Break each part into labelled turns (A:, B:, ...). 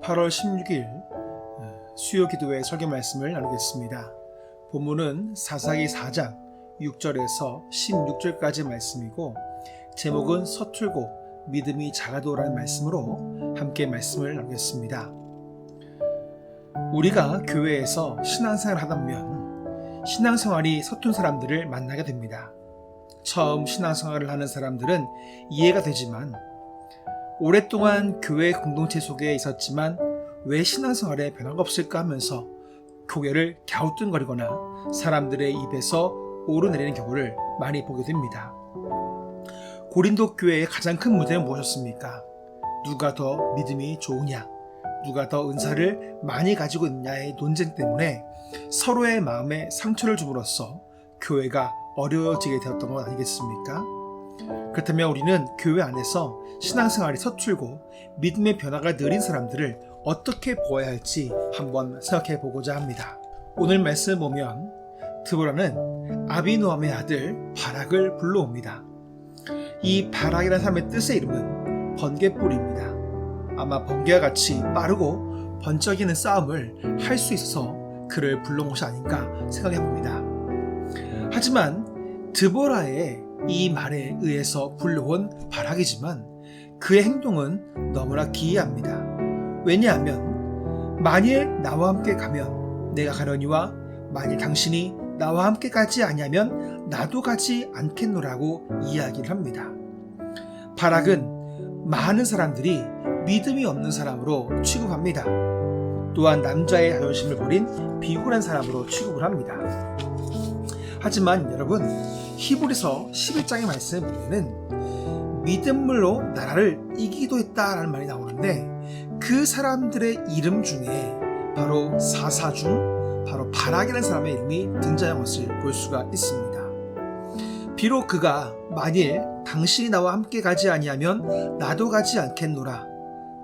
A: 8월 16일 수요 기도회 설교 말씀을 나누겠습니다. 본문은 사사기 4장 6절에서 16절까지 말씀이고 제목은 서툴고 믿음이 작아도라는 말씀으로 함께 말씀을 나누겠습니다. 우리가 교회에서 신앙생활을 하다 보면 신앙생활이 서툰 사람들을 만나게 됩니다. 처음 신앙생활을 하는 사람들은 이해가 되지만 오랫동안 교회 공동체 속에 있었지만 왜 신앙생활에 변화가 없을까 하면서 고개를 갸우뚱거리거나 사람들의 입에서 오르내리는 경우를 많이 보게 됩니다. 고린도 교회의 가장 큰 문제는 무엇이었습니까? 누가 더 믿음이 좋으냐, 누가 더 은사를 많이 가지고 있느냐의 논쟁 때문에 서로의 마음에 상처를 줌으로써 교회가 어려워지게 되었던 것 아니겠습니까? 그렇다면 우리는 교회 안에서 신앙생활이 서툴고 믿음의 변화가 느린 사람들을 어떻게 보아야 할지 한번 생각해 보고자 합니다. 오늘 말씀 보면 드보라는 아비노함의 아들 바락을 불러옵니다. 이 바락이라는 사람의 뜻의 이름은 번개불입니다. 아마 번개와 같이 빠르고 번쩍이는 싸움을 할 수 있어서 그를 불러온 것이 아닌가 생각해 봅니다. 하지만 드보라의 이 말에 의해서 불러온 바락이지만 그의 행동은 너무나 기이합니다. 왜냐하면 만일 나와 함께 가면 내가 가려니와 만일 당신이 나와 함께 가지 아니하면 나도 가지 않겠노라고 이야기를 합니다. 바락은 많은 사람들이 믿음이 없는 사람으로 취급합니다. 또한 남자의 자존심을 버린 비굴한 사람으로 취급을 합니다. 하지만 여러분, 히브리서 11장의 말씀을 보면은 믿음으로 나라를 이기기도 했다라는 말이 나오는데 그 사람들의 이름 중에 바로 사사 중 바로 바락이라는 사람의 이름이 등장한 것을 볼 수가 있습니다. 비록 그가 만일 당신이 나와 함께 가지 아니하면 나도 가지 않겠노라,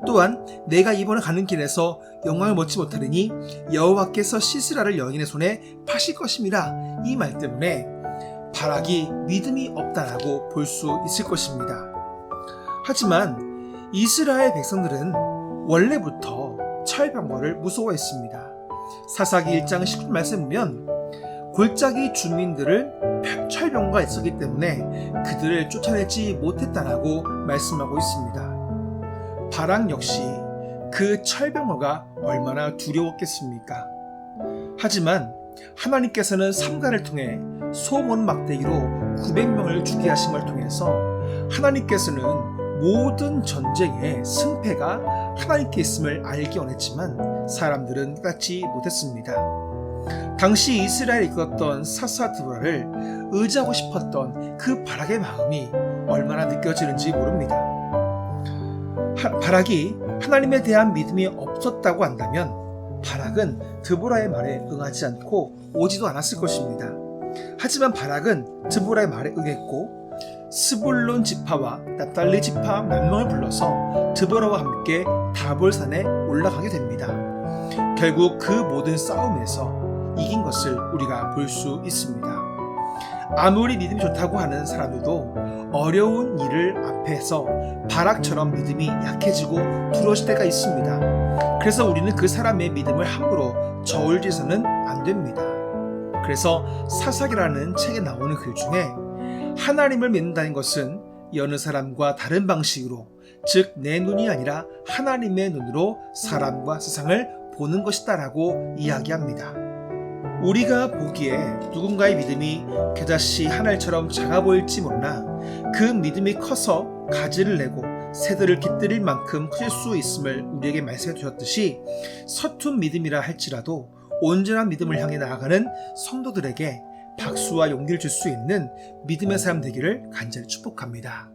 A: 또한 내가 이번에 가는 길에서 영광을 얻지 못하리니 여호와께서 시스라를 여인의 손에 파실 것임이라, 이 말 때문에 바락이 믿음이 없다라고 볼 수 있을 것입니다. 하지만 이스라엘 백성들은 원래부터 철병거를 무서워했습니다. 사사기 1장 19절 말씀 보면 골짜기 주민들을 철병거가 있었기 때문에 그들을 쫓아내지 못했다라고 말씀하고 있습니다. 바락 역시 그 철병거가 얼마나 두려웠겠습니까? 하지만 하나님께서는 삼가를 통해 소몬 막대기로 900명을 죽게 하신 걸 통해서 하나님께서는 모든 전쟁의 승패가 하나님께 있음을 알기 원했지만 사람들은 깨닫지 못했습니다. 당시 이스라엘에 이끌었던 사사 드보라를 의지하고 싶었던 그 바락의 마음이 얼마나 느껴지는지 모릅니다. 바락이 하나님에 대한 믿음이 없었다고 한다면 바락은 드보라의 말에 응하지 않고 오지도 않았을 것입니다. 하지만 바락은 드보라의 말에 응했고 스불론 지파와 납달리 지파 몇 명을 불러서 드보라와 함께 다볼산에 올라가게 됩니다. 결국 그 모든 싸움에서 이긴 것을 우리가 볼 수 있습니다. 아무리 믿음이 좋다고 하는 사람들도 어려운 일을 앞에서 바락처럼 믿음이 약해지고 두려워질 때가 있습니다. 그래서 우리는 그 사람의 믿음을 함부로 저울질해서는 안 됩니다. 그래서 사사기라는 책에 나오는 글 중에 하나님을 믿는다는 것은 여느 사람과 다른 방식으로, 즉 내 눈이 아니라 하나님의 눈으로 사람과 세상을 보는 것이다라고 이야기합니다. 우리가 보기에 누군가의 믿음이 겨자씨 하늘처럼 작아 보일지 모르나 그 믿음이 커서 가지를 내고 새들을 깃들일 만큼 커질 수 있음을 우리에게 말씀해 주셨듯이 서툰 믿음이라 할지라도 온전한 믿음을 향해 나아가는 성도들에게 박수와 용기를 줄 수 있는 믿음의 사람 되기를 간절히 축복합니다.